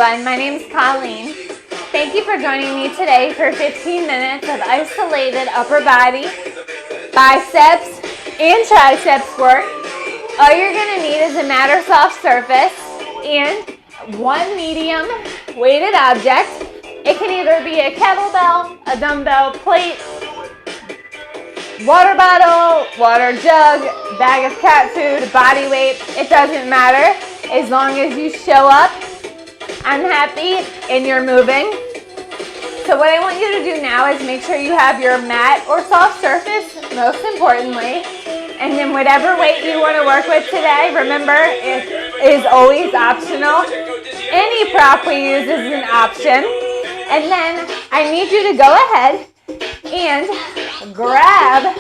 My name is Colleen. Thank you for joining me today for 15 minutes of isolated upper body, biceps, and triceps work. All you're going to need is a mat or soft surface and one medium weighted object. It can either be a kettlebell, a dumbbell, plate, water bottle, water jug, bag of cat food, body weight. It doesn't matter as long as you show up. I'm happy and you're moving. So what I want you to do now is make sure you have your mat or soft surface, most importantly, and then whatever weight you want to work with today, remember it is always optional. Any prop we use is an option. And then I need you to go ahead and grab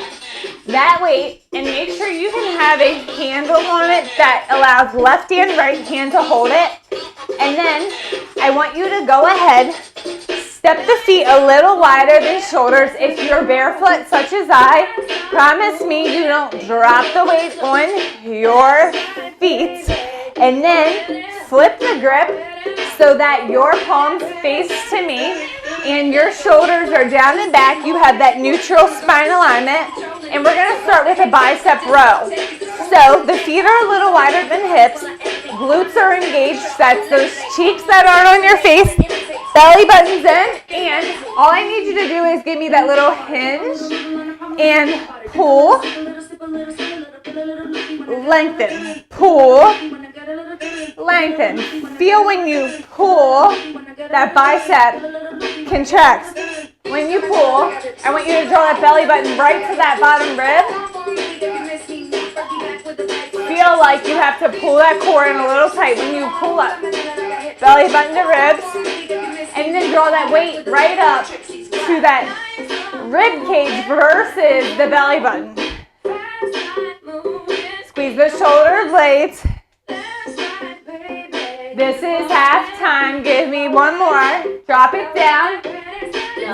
that weight and make sure you can have a handle on it that allows left and right hand to hold it. And then I want you to go ahead, step the feet a little wider than shoulders. If you're barefoot, such as I, promise me you don't drop the weight on your feet. And then flip the grip so that your palms face to me and your shoulders are down and back. You have that neutral spine alignment. And we're going to start with a bicep row. So the feet are a little wider than hips. Glutes are engaged. That's those cheeks that aren't on your face. Belly button's in. And all I need you to do is give me that little hinge and pull. Lengthen. Pull. Lengthen. Feel when you pull, that bicep contracts. When you pull, I want you to draw that belly button right to that bottom rib. Feel like you have to pull that core in a little tight when you pull up. Belly button to ribs. And then draw that weight right up to that rib cage versus the belly button. Squeeze the shoulder blades. This is half time. Give me one more. Drop it down.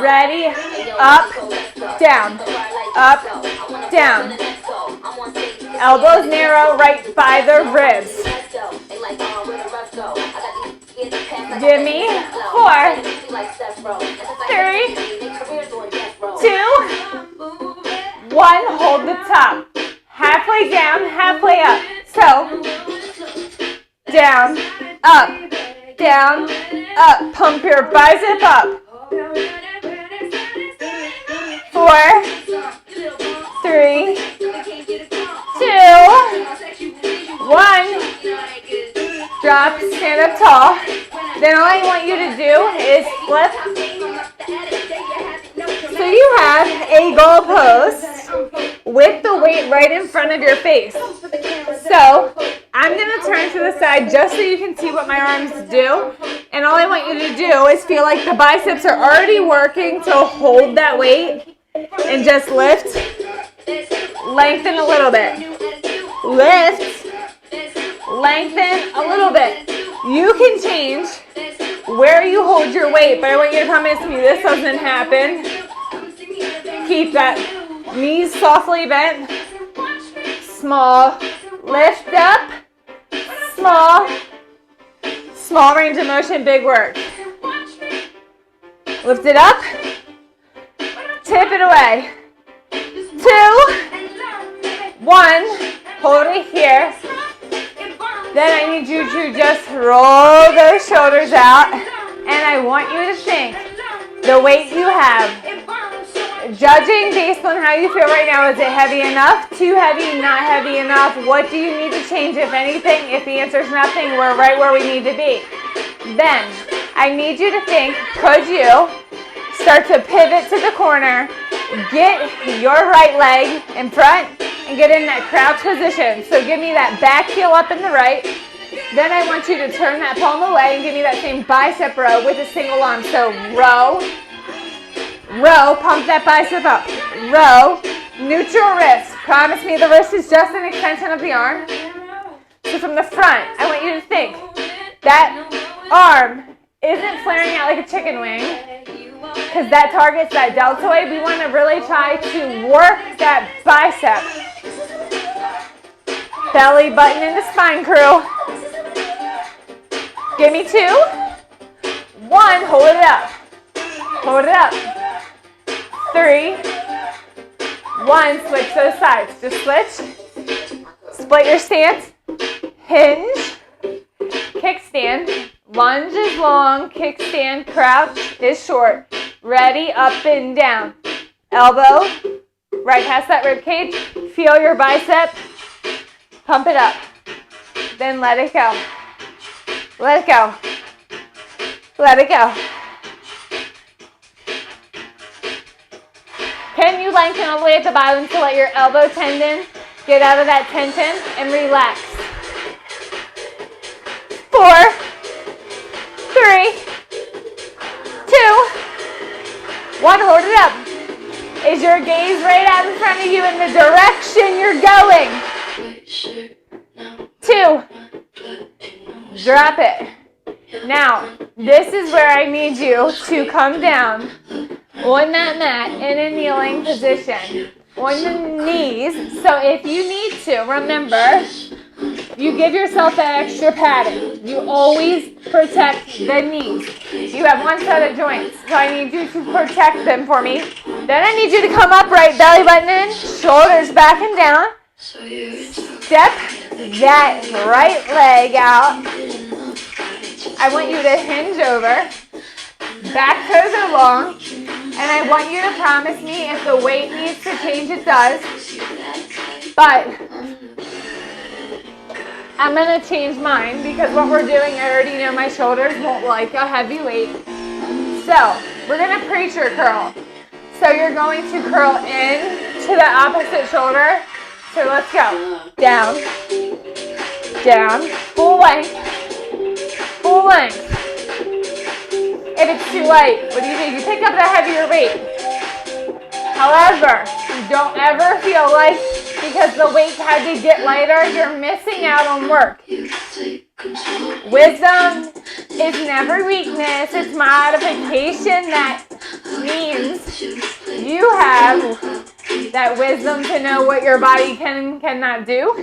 Ready? Up, down. Up, down. Elbows narrow right by the ribs. Give me 4, 3, 2, 1. Hold the top. Halfway down, halfway up. So, down, up, down, up. Pump your bicep up. 4, 3, 2, 1. Drop, stand up tall. Then all I want you to do is flip. So you have a goal post with the weight right in front of your face. So I'm going to turn to the side just so you can see what my arms do. And all I want you to do is feel like the biceps are already working to hold that weight and just lift. Lengthen a little bit. Lift. Lengthen a little bit. You can change where you hold your weight, but I want you to promise me this doesn't happen. Keep that knees softly bent. Small. Lift up. Small. Small range of motion, big work. Lift it up. Tip it away. 2, 1. Hold it here. Then I need you to just roll those shoulders out. And I want you to think the weight you have. Judging based on how you feel right now, is it heavy enough? Too heavy? Not heavy enough? What do you need to change, if anything? If the answer is nothing, we're right where we need to be. Then I need you to think, could you start to pivot to the corner, get your right leg in front, and get in that crouch position. So give me that back heel up in the right. Then I want you to turn that palm away and give me that same bicep row with a single arm. So row, row, pump that bicep up. Row, neutral wrist. Promise me the wrist is just an extension of the arm. So from the front, I want you to think that arm isn't flaring out like a chicken wing, because that targets that deltoid. We want to really try to work that bicep. Belly button into spine crew. Give me 2, Hold it up. Hold it up. 3, 1. Switch those sides. Just switch. Split your stance. Hinge. Kickstand. Lunge is long. Kickstand. Crouch is short. Ready. Up and down. Elbow. Right past that rib cage. Feel your bicep. Pump it up. Then let it go. Let it go. Let it go. Can you lengthen all the way at the bottom to let your elbow tendon get out of that tension and relax? 4, 3, 2, 1. Hold it up. Is your gaze right out in front of you in the direction you're going? 2. Drop it. Now, this is where I need you to come down on that mat in a kneeling position, on the knees. So if you need to, remember, you give yourself that extra padding. You always protect the knees. You have one set of joints, so I need you to protect them for me. Then I need you to come upright, belly button in, shoulders back and down. Step that right leg out. I want you to hinge over. Back toes are long. And I want you to promise me if the weight needs to change, it does. But I'm going to change mine because what we're doing, I already know my shoulders won't like a heavy weight. So we're going to preacher curl. So you're going to curl in to the opposite shoulder. So let's go. Down. Down. Full length. Full length. If it's too light, what do you do? You pick up the heavier weight. However, you don't ever feel like because the weight had to get lighter, you're missing out on work. Wisdom is never weakness. It's modification that means you have that wisdom to know what your body can and cannot do.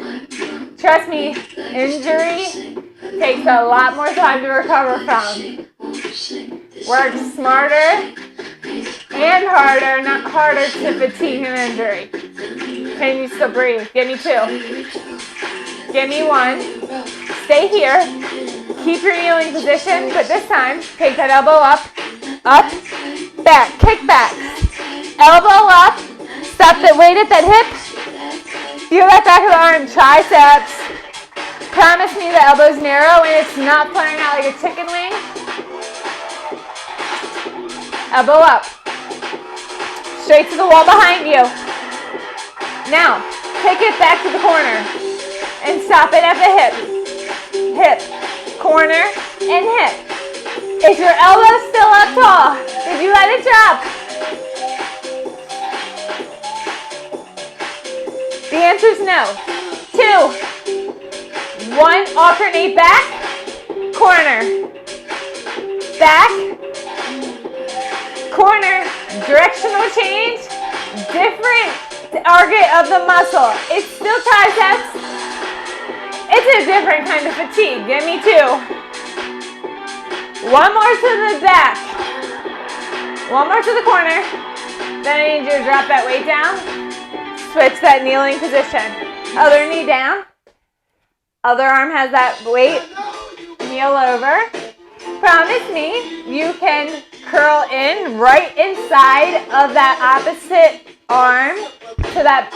Trust me, injury takes a lot more time to recover from. Work smarter and harder, not harder to fatigue and injury. Can you still breathe? Give me 2. Give me 1. Stay here. Keep your kneeling position, but this time, take that elbow up, back, kick back. Elbow up, stop the weight at that hip. Feel that back of the arm, triceps. Promise me the elbow's narrow and it's not flaring out like a chicken wing. Elbow up. Straight to the wall behind you. Now, kick it back to the corner and stop it at the hip. Hip, corner, and hip. If your elbow's still up tall, did you let it drop? The answer is no. 2, 1, alternate back, corner, back, corner, directional change, different target of the muscle. It's still triceps. It's a different kind of fatigue. Give me 2. 1 more to the back. 1 more to the corner. Then I need you to drop that weight down. Switch that kneeling position. Other knee down. Other arm has that weight. Kneel over. Promise me you can curl in right inside of that opposite arm to that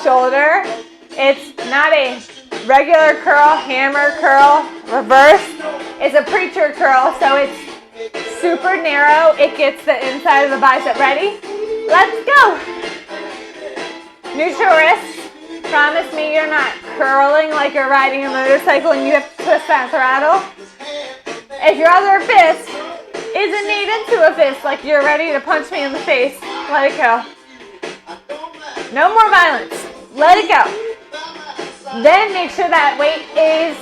shoulder. It's not a regular curl, hammer curl, reverse. It's a preacher curl, so it's super narrow. It gets the inside of the bicep. Ready? Let's go. Neutral wrist. Promise me you're not curling like you're riding a motorcycle and you have to twist that throttle. If your other fist isn't made into a fist like you're ready to punch me in the face, let it go. No more violence. Let it go. Then make sure that weight is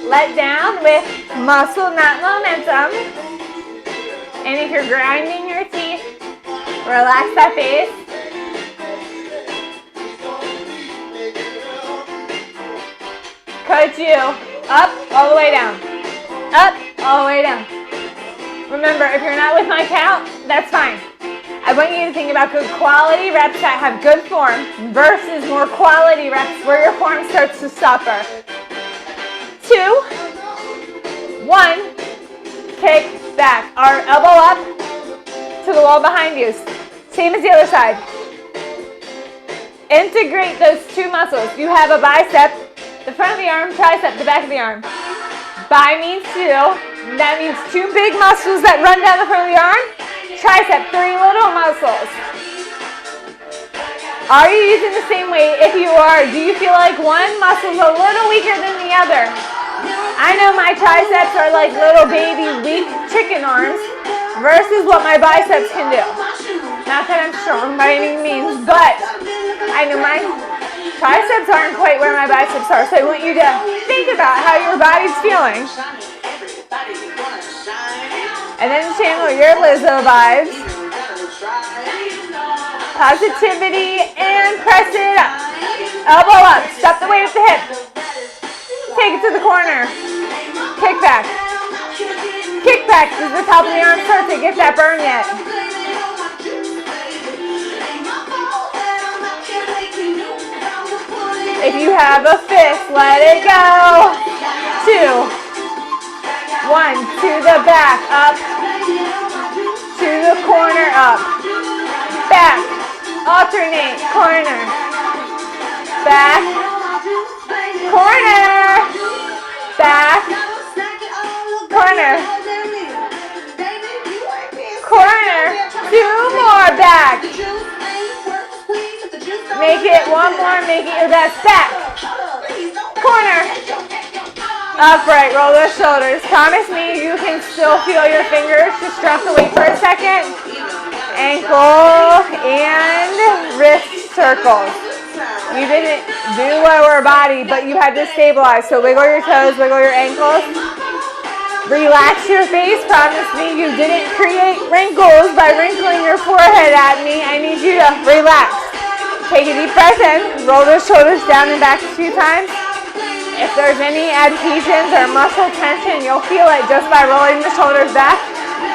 let down with muscle, not momentum. And if you're grinding your teeth, relax that face. Coach you up, all the way down. Up, all the way down. Remember, if you're not with my count, that's fine. I want you to think about good quality reps that have good form versus more quality reps where your form starts to suffer. 2, 1, kick back. Our elbow up to the wall behind you. Same as the other side. Integrate those two muscles. You have a bicep, the front of the arm, tricep, the back of the arm. Bi means 2. That means 2 big muscles that run down the front of the arm. Tricep, 3 little muscles. Are you using the same weight? If you are, do you feel like one muscle is a little weaker than the other? I know my triceps are like little baby weak chicken arms versus what my biceps can do. Not that I'm strong by any means, but I know my triceps aren't quite where my biceps are, so I want you to think about how your body's feeling. And then channel your Lizzo vibes. Positivity and press it up. Elbow up. Stop the weight at the hip. Take it to the corner. Kick back. Kick back. Does the top of the arm start to get that burn yet? If you have a fist, let it go. 2, 1, to the back, up, to the corner, up, back, alternate, corner, back, corner, back, corner, corner, 2 more, back. Make it 1 more, make it your best. Back, corner, upright, roll those shoulders. Promise me you can still feel your fingers. Just drop the weight for a second. Ankle and wrist circles. You didn't do lower body, but you had to stabilize. So wiggle your toes, wiggle your ankles. Relax your face. Promise me you didn't create wrinkles by wrinkling your forehead at me. I need you to relax. Take a deep breath in. Roll those shoulders down and back a few times. If there's any adhesions or muscle tension, you'll feel it just by rolling the shoulders back.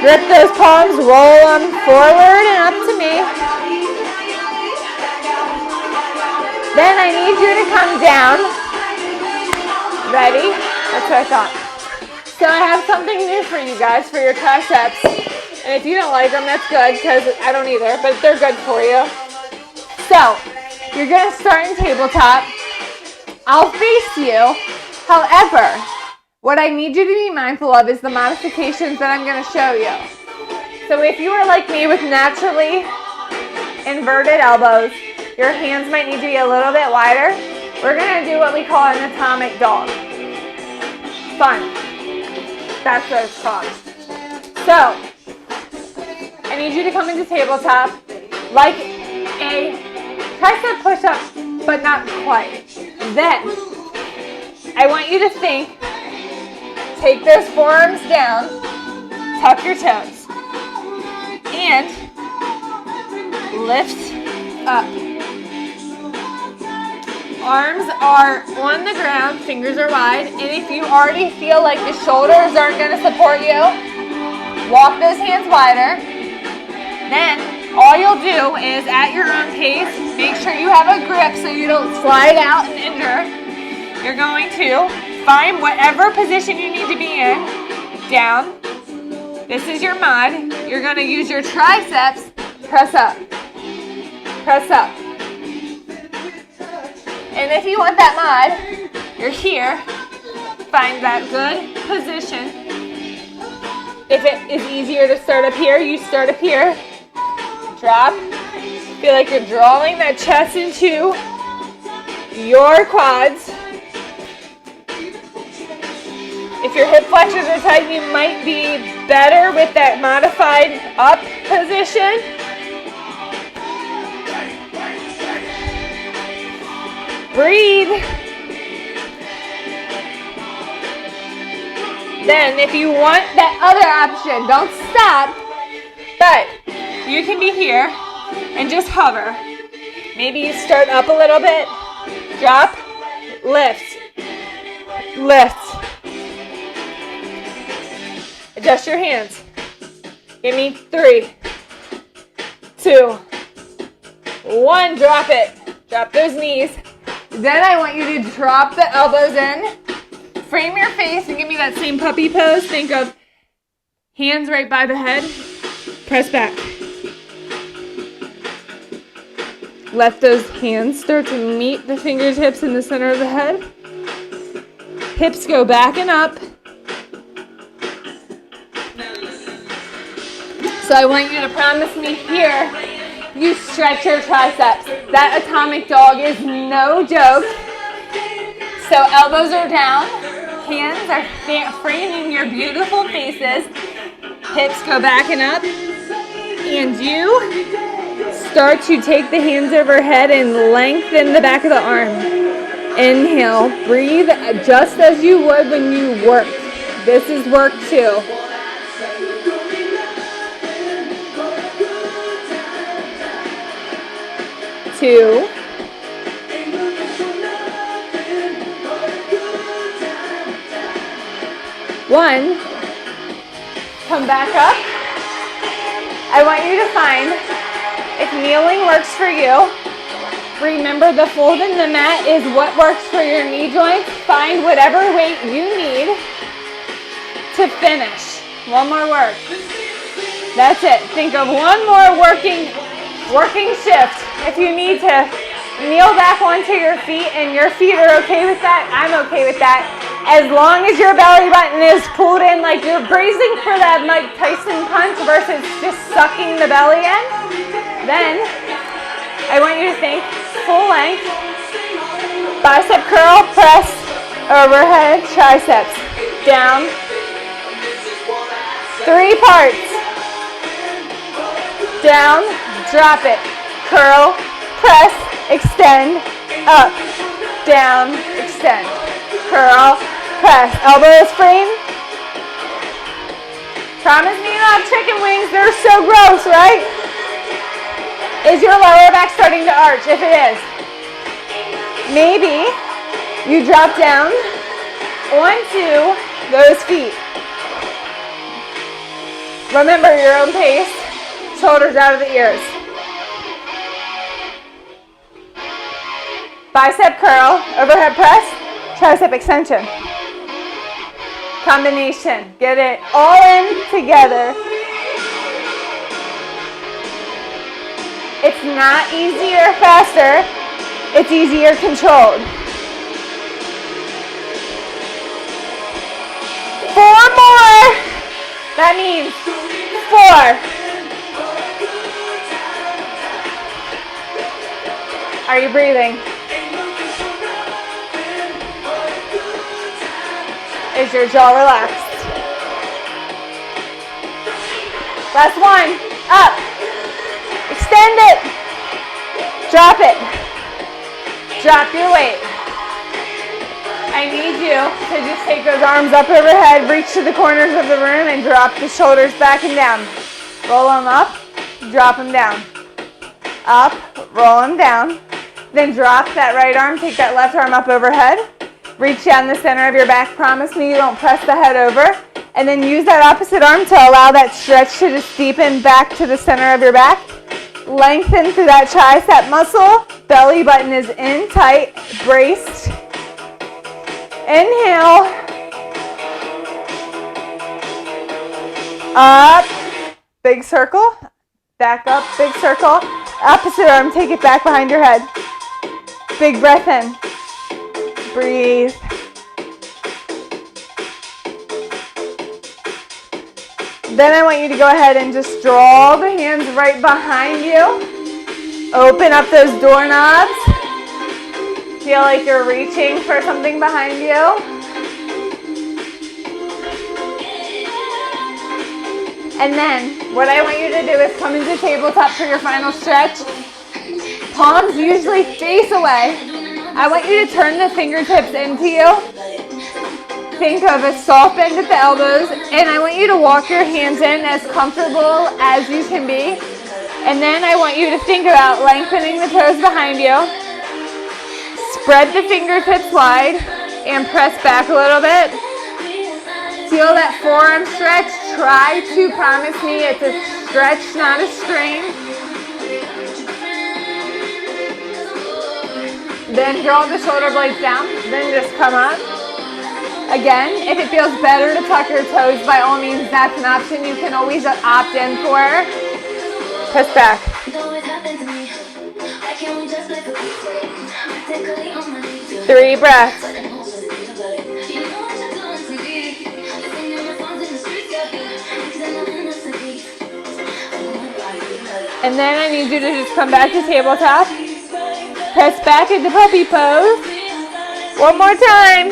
Grip those palms, roll them forward and up to me. Then I need you to come down. Ready? That's what I thought. So I have something new for you guys for your triceps. And if you don't like them, that's good because I don't either, but they're good for you. So you're going to start in tabletop. I'll face you. However, what I need you to be mindful of is the modifications that I'm going to show you. So if you are like me with naturally inverted elbows, your hands might need to be a little bit wider. We're going to do what we call an atomic dog. Fun. That's what it's called. So, I need you to come into tabletop like a tricep push-up, but not quite. Then, I want you to think, take those forearms down, tuck your toes, and lift up. Arms are on the ground, fingers are wide, and if you already feel like the shoulders aren't going to support you, walk those hands wider. Then, all you'll do is, at your own pace, make sure you have a grip so you don't slide out and injure. You're going to find whatever position you need to be in, down. This is your mod. You're going to use your triceps, press up, press up. And if you want that mod, you're here. Find that good position. If it is easier to start up here, you start up here. Drop. Feel like you're drawing that chest into your quads. If your hip flexors are tight, you might be better with that modified up position. Breathe. Then if you want that other option, don't stop, but you can be here and just hover. Maybe you start up a little bit, drop, lift, lift. Adjust your hands. Give me 3, 2, 1. Drop it. Drop those knees. Then I want you to drop the elbows in. Frame your face and give me that same puppy pose. Think of hands right by the head. Press back. Let those hands start to meet the fingertips in the center of the head. Hips go back and up. So I want you to promise me here, you stretch your triceps. That atomic dog is no joke. So elbows are down. Hands are framing your beautiful faces. Hips go back and up. And you start to take the hands overhead and lengthen the back of the arm. Inhale, breathe just as you would when you work. This is work too. 2. One. Come back up. I want you to find if kneeling works for you. Remember, the fold in the mat is what works for your knee joints. Find whatever weight you need to finish. One more work. That's it. Think of one more working shift. If you need to kneel back onto your feet and your feet are okay with that, I'm okay with that. As long as your belly button is pulled in like you're bracing for that Mike Tyson punch versus just sucking the belly in, then I want you to think full length, bicep curl, press, overhead, triceps, down, 3 parts, down, drop it, curl, press, extend, up, down, extend, curl, press, elbows frame. Promise me you don't have chicken wings, they're so gross, right? Is your lower back starting to arch? If it is, maybe you drop down onto those feet. Remember your own pace, shoulders out of the ears. Bicep curl, overhead press, tricep extension. Combination, get it all in together. It's not easier faster, it's easier controlled. 4 more. That means 4. Are you breathing? Is your jaw relaxed? Last one. Up. Extend it. Drop it. Drop your weight. I need you to just take those arms up overhead, reach to the corners of the room, and drop the shoulders back and down. Roll them up, drop them down. Up, roll them down. Then drop that right arm, take that left arm up overhead. Reach down the center of your back. Promise me you don't press the head over. And then use that opposite arm to allow that stretch to just deepen back to the center of your back. Lengthen through that tricep muscle. Belly button is in tight, braced. Inhale. Up. Big circle. Back up, big circle. Opposite arm, take it back behind your head. Big breath in. Breathe. Then I want you to go ahead and just draw the hands right behind you. Open up those doorknobs. Feel like you're reaching for something behind you. And then what I want you to do is come into tabletop for your final stretch. Palms usually face away. I want you to turn the fingertips into you. Think of a soft bend at the elbows, and I want you to walk your hands in as comfortable as you can be. And then I want you to think about lengthening the toes behind you. Spread the fingertips wide and press back a little bit. Feel that forearm stretch. Try to promise me it's a stretch, not a strain. Then draw the shoulder blades down. Then just come up. Again, if it feels better to tuck your toes, by all means, that's an option. You can always opt in for. Press back. 3 breaths. And then I need you to just come back to tabletop. Press back into puppy pose. One more time.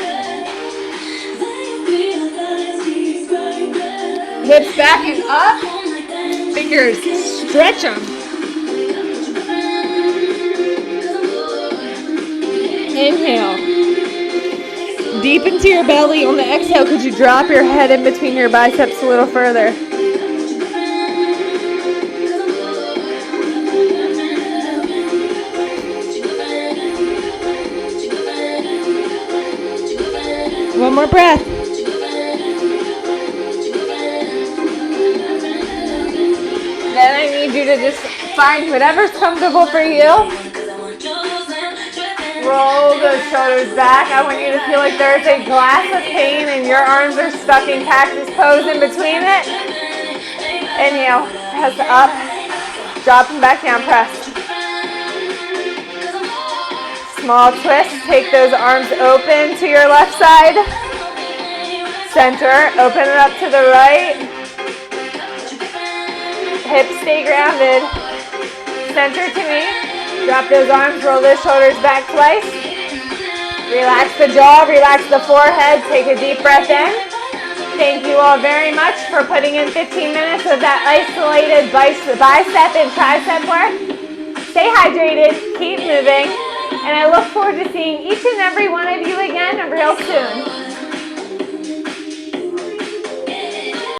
Hips back and up. Fingers, stretch them. Inhale. Deep into your belly. On the exhale, could you drop your head in between your biceps a little further? One more breath. Then I need you to just find whatever's comfortable for you. Roll those shoulders back. I want you to feel like there's a glass of pain and your arms are stuck in cactus pose in between it. Inhale, press up, drop them back down, press. Small twist, take those arms open to your left side. Center, open it up to the right. Hips stay grounded. Center to me. Drop those arms, roll those shoulders back twice. Relax the jaw, relax the forehead. Take a deep breath in. Thank you all very much for putting in 15 minutes of that isolated bicep and tricep work. Stay hydrated, keep moving, and I look forward to seeing each and every one of you again real soon.